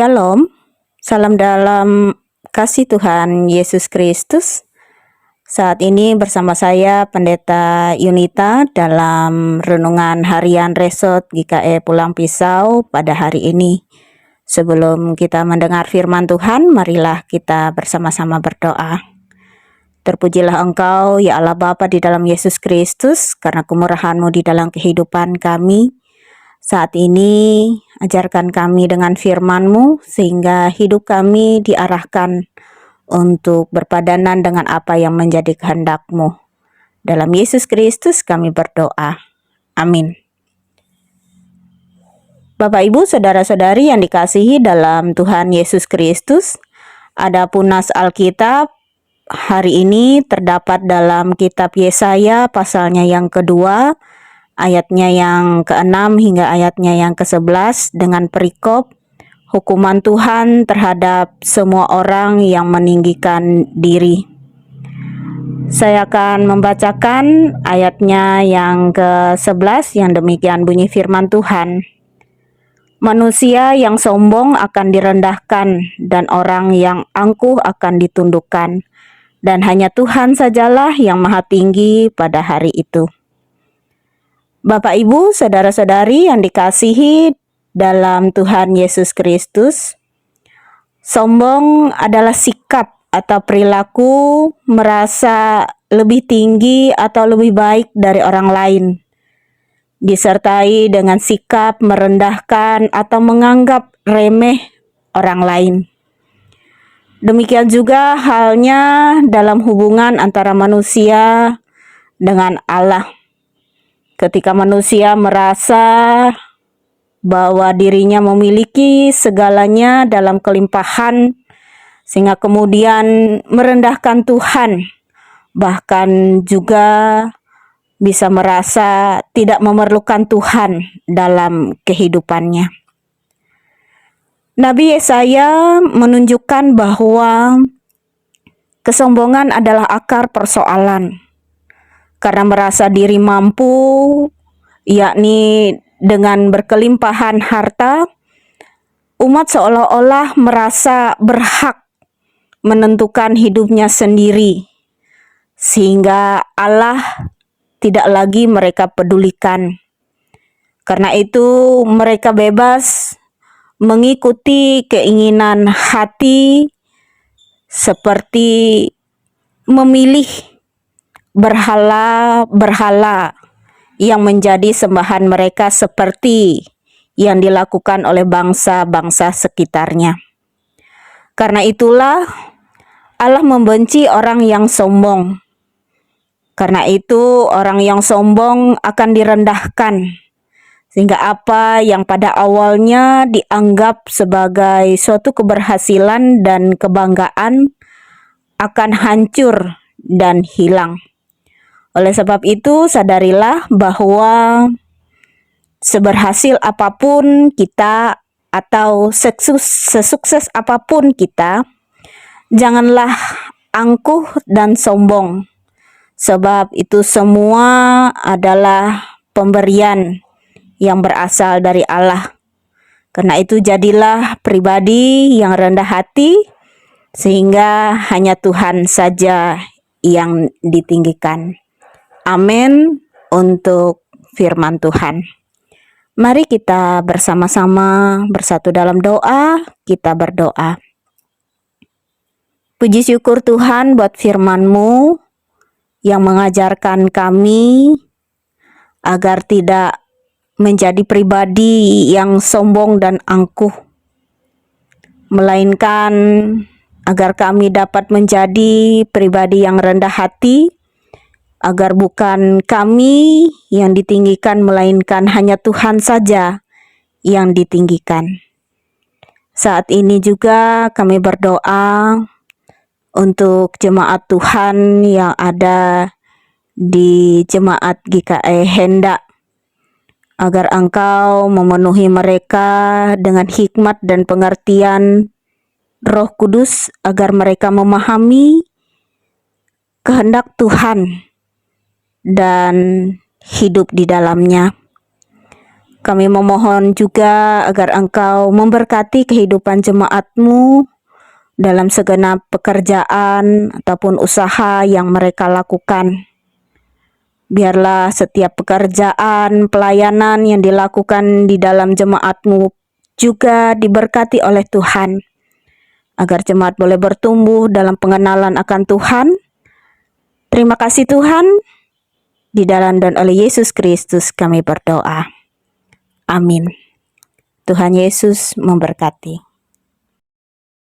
Shalom, salam dalam kasih Tuhan Yesus Kristus. Saat ini bersama saya Pendeta Yunita dalam renungan harian Resort GKE Pulang Pisau pada hari ini. Sebelum kita mendengar firman Tuhan, marilah kita bersama-sama berdoa. Terpujilah Engkau, ya Allah Bapa di dalam Yesus Kristus, karena kemurahan-Mu di dalam kehidupan kami. Saat ini, ajarkan kami dengan firman-Mu, sehingga hidup kami diarahkan untuk berpadanan dengan apa yang menjadi kehendak-Mu. Dalam Yesus Kristus kami berdoa. Amin. Bapak, Ibu, Saudara-saudari yang dikasihi dalam Tuhan Yesus Kristus, adapun nas Alkitab hari ini terdapat dalam kitab Yesaya pasalnya yang kedua, ayatnya yang ke-6 hingga ayatnya yang ke-11 dengan perikop hukuman Tuhan terhadap semua orang yang meninggikan diri. Saya akan membacakan ayatnya yang ke-11 yang demikian bunyi firman Tuhan. Manusia yang sombong akan direndahkan dan orang yang angkuh akan ditundukkan, dan hanya Tuhan sajalah yang maha tinggi pada hari itu. Bapak, Ibu, Saudara-saudari yang dikasihi dalam Tuhan Yesus Kristus, sombong adalah sikap atau perilaku merasa lebih tinggi atau lebih baik dari orang lain, disertai dengan sikap merendahkan atau menganggap remeh orang lain. Demikian juga halnya dalam hubungan antara manusia dengan Allah. Ketika manusia merasa bahwa dirinya memiliki segalanya dalam kelimpahan, sehingga kemudian merendahkan Tuhan, bahkan juga bisa merasa tidak memerlukan Tuhan dalam kehidupannya. Nabi Yesaya menunjukkan bahwa kesombongan adalah akar persoalan. Karena merasa diri mampu, yakni dengan berkelimpahan harta, umat seolah-olah merasa berhak menentukan hidupnya sendiri, sehingga Allah tidak lagi mereka pedulikan. Karena itu mereka bebas mengikuti keinginan hati, seperti memilih berhala-berhala yang menjadi sembahan mereka seperti yang dilakukan oleh bangsa-bangsa sekitarnya. Karena itulah Allah membenci orang yang sombong. Karena itu orang yang sombong akan direndahkan, sehingga apa yang pada awalnya dianggap sebagai suatu keberhasilan dan kebanggaan akan hancur dan hilang. Oleh sebab itu, sadarilah bahwa seberhasil apapun kita atau sesukses apapun kita, janganlah angkuh dan sombong, sebab itu semua adalah pemberian yang berasal dari Allah. Karena itu jadilah pribadi yang rendah hati, sehingga hanya Tuhan saja yang ditinggikan. Amin untuk firman Tuhan. Mari kita bersama-sama bersatu dalam doa, kita berdoa. Puji syukur Tuhan buat firman-Mu yang mengajarkan kami agar tidak menjadi pribadi yang sombong dan angkuh, melainkan agar kami dapat menjadi pribadi yang rendah hati, agar bukan kami yang ditinggikan, melainkan hanya Tuhan saja yang ditinggikan. Saat ini juga kami berdoa untuk jemaat Tuhan yang ada di jemaat GKE Hendak, agar Engkau memenuhi mereka dengan hikmat dan pengertian Roh Kudus, agar mereka memahami kehendak Tuhan dan hidup di dalamnya. Kami memohon juga agar Engkau memberkati kehidupan jemaat-Mu dalam segenap pekerjaan ataupun usaha yang mereka lakukan. Biarlah setiap pekerjaan, pelayanan yang dilakukan di dalam jemaat-Mu juga diberkati oleh Tuhan, agar jemaat boleh bertumbuh dalam pengenalan akan Tuhan. Terima kasih Tuhan, di dalam dan oleh Yesus Kristus kami berdoa. Amin. Tuhan Yesus memberkati.